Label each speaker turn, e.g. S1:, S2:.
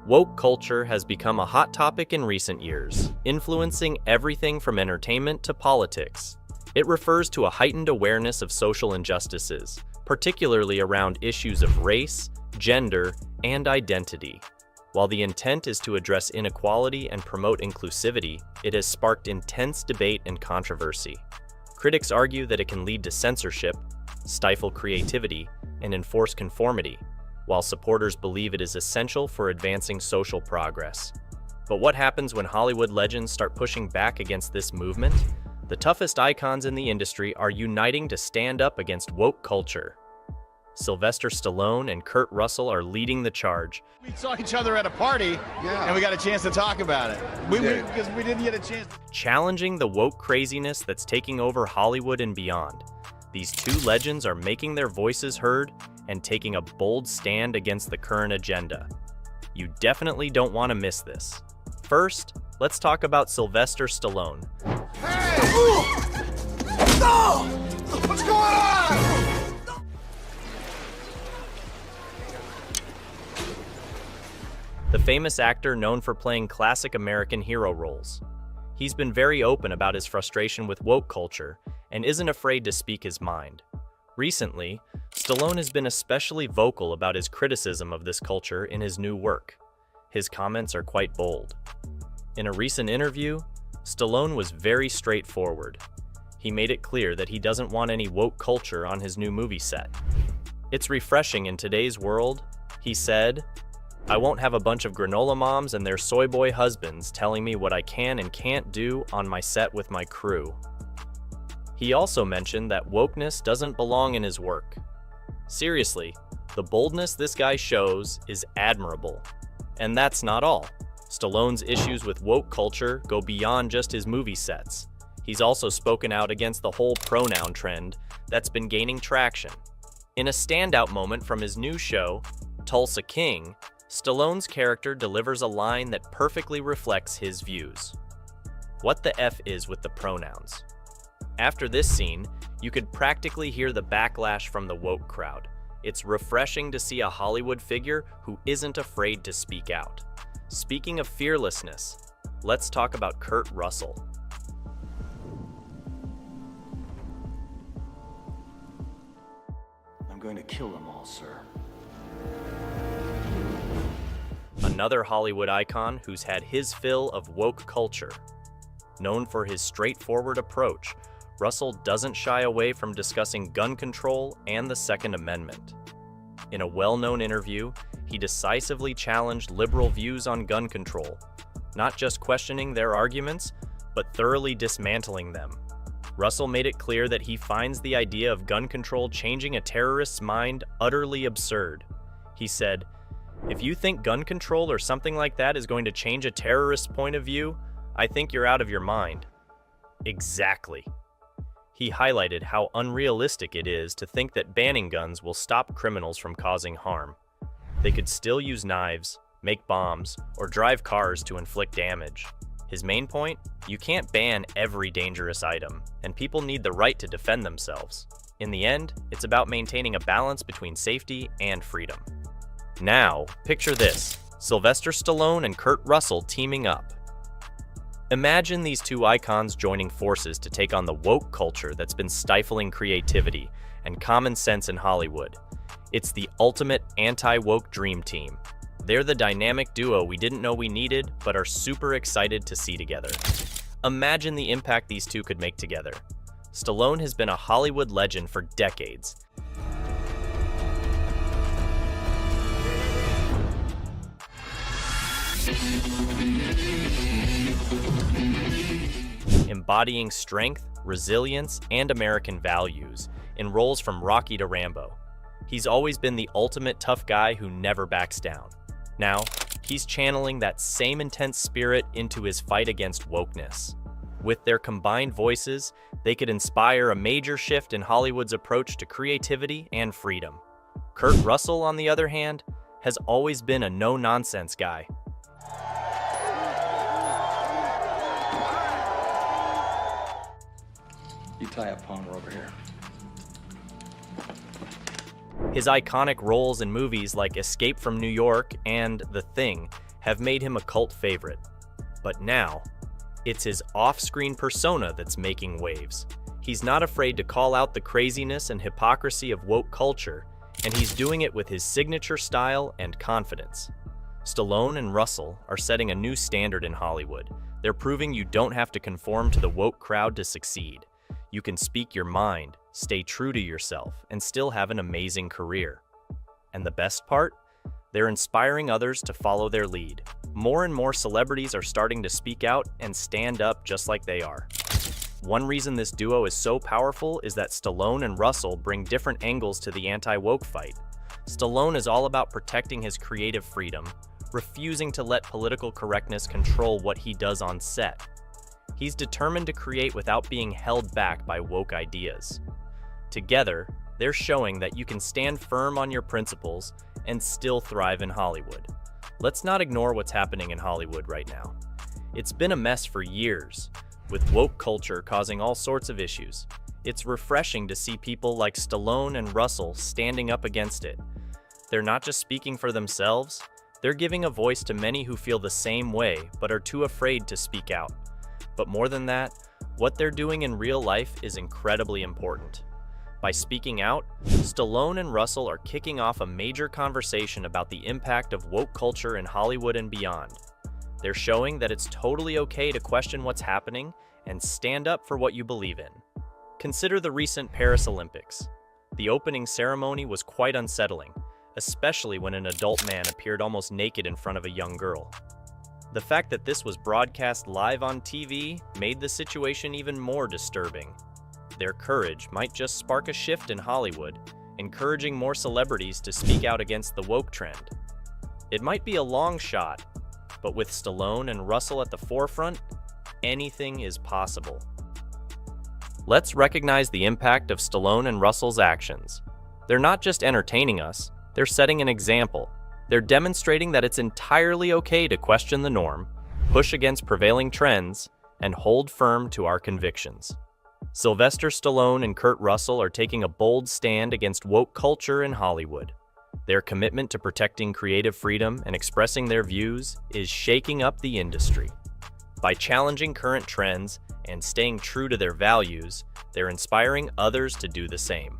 S1: Woke culture has become a hot topic in recent years, influencing everything from entertainment to politics. It refers to a heightened awareness of social injustices, particularly around issues of race, gender, and identity. While the intent is to address inequality and promote inclusivity, it has sparked intense debate and controversy. Critics argue that it can lead to censorship, stifle creativity, and enforce conformity, while supporters believe it is essential for advancing social progress. But what happens when Hollywood legends start pushing back against this movement? The toughest icons in the industry are uniting to stand up against woke culture. Sylvester Stallone and Kurt Russell are leading the charge.
S2: We saw each other at a party, and we got a chance to talk about it. Because we didn't get a chance.
S1: Challenging the woke craziness that's taking over Hollywood and beyond. These two legends are making their voices heard and taking a bold stand against the current agenda. You definitely don't want to miss this. First, let's talk about Sylvester Stallone.
S2: Hey! No! What's going on?
S1: The famous actor known for playing classic American hero roles. He's been very open about his frustration with woke culture and isn't afraid to speak his mind. Recently, Stallone has been especially vocal about his criticism of this culture in his new work. His comments are quite bold. In a recent interview, Stallone was very straightforward. He made it clear that he doesn't want any woke culture on his new movie set. "It's refreshing in today's world," he said. "I won't have a bunch of granola moms and their soy boy husbands telling me what I can and can't do on my set with my crew." He also mentioned that wokeness doesn't belong in his work. Seriously, the boldness this guy shows is admirable. And that's not all. Stallone's issues with woke culture go beyond just his movie sets. He's also spoken out against the whole pronoun trend that's been gaining traction. In a standout moment from his new show, Tulsa King, Stallone's character delivers a line that perfectly reflects his views. "What the F is with the pronouns?" After this scene, you could practically hear the backlash from the woke crowd. It's refreshing to see a Hollywood figure who isn't afraid to speak out. Speaking of fearlessness, let's talk about Kurt Russell.
S3: "I'm going to kill them all, sir."
S1: Another Hollywood icon who's had his fill of woke culture. Known for his straightforward approach, Russell doesn't shy away from discussing gun control and the Second Amendment. In a well-known interview, he decisively challenged liberal views on gun control, not just questioning their arguments, but thoroughly dismantling them. Russell made it clear that he finds the idea of gun control changing a terrorist's mind utterly absurd. He said, "If you think gun control or something like that is going to change a terrorist's point of view, I think you're out of your mind." Exactly. He highlighted how unrealistic it is to think that banning guns will stop criminals from causing harm. They could still use knives, make bombs, or drive cars to inflict damage. His main point? You can't ban every dangerous item, and people need the right to defend themselves. In the end, it's about maintaining a balance between safety and freedom. Now, picture this: Sylvester Stallone and Kurt Russell teaming up. Imagine these two icons joining forces to take on the woke culture that's been stifling creativity and common sense in Hollywood. It's the ultimate anti-woke dream team. They're the dynamic duo we didn't know we needed, but are super excited to see together. Imagine the impact these two could make together. Stallone has been a Hollywood legend for decades. Embodying strength, resilience, and American values in roles from Rocky to Rambo. He's always been the ultimate tough guy who never backs down. Now, he's channeling that same intense spirit into his fight against wokeness. With their combined voices, they could inspire a major shift in Hollywood's approach to creativity and freedom. Kurt Russell, on the other hand, has always been a no-nonsense guy.
S3: You tie a pony over here.
S1: His iconic roles in movies like Escape from New York and The Thing have made him a cult favorite. But now, it's his off-screen persona that's making waves. He's not afraid to call out the craziness and hypocrisy of woke culture, and he's doing it with his signature style and confidence. Stallone and Russell are setting a new standard in Hollywood. They're proving you don't have to conform to the woke crowd to succeed. You can speak your mind, stay true to yourself, and still have an amazing career. And the best part? They're inspiring others to follow their lead. More and more celebrities are starting to speak out and stand up just like they are. One reason this duo is so powerful is that Stallone and Russell bring different angles to the anti-woke fight. Stallone is all about protecting his creative freedom, refusing to let political correctness control what he does on set. He's determined to create without being held back by woke ideas. Together, they're showing that you can stand firm on your principles and still thrive in Hollywood. Let's not ignore what's happening in Hollywood right now. It's been a mess for years, with woke culture causing all sorts of issues. It's refreshing to see people like Stallone and Russell standing up against it. They're not just speaking for themselves, they're giving a voice to many who feel the same way but are too afraid to speak out. But more than that, what they're doing in real life is incredibly important. By speaking out, Stallone and Russell are kicking off a major conversation about the impact of woke culture in Hollywood and beyond. They're showing that it's totally okay to question what's happening and stand up for what you believe in. Consider the recent Paris Olympics. The opening ceremony was quite unsettling, especially when an adult man appeared almost naked in front of a young girl. The fact that this was broadcast live on TV made the situation even more disturbing. Their courage might just spark a shift in Hollywood, encouraging more celebrities to speak out against the woke trend. It might be a long shot, but with Stallone and Russell at the forefront, anything is possible. Let's recognize the impact of Stallone and Russell's actions. They're not just entertaining us, they're setting an example. They're demonstrating that it's entirely okay to question the norm, push against prevailing trends, and hold firm to our convictions. Sylvester Stallone and Kurt Russell are taking a bold stand against woke culture in Hollywood. Their commitment to protecting creative freedom and expressing their views is shaking up the industry. By challenging current trends and staying true to their values, they're inspiring others to do the same.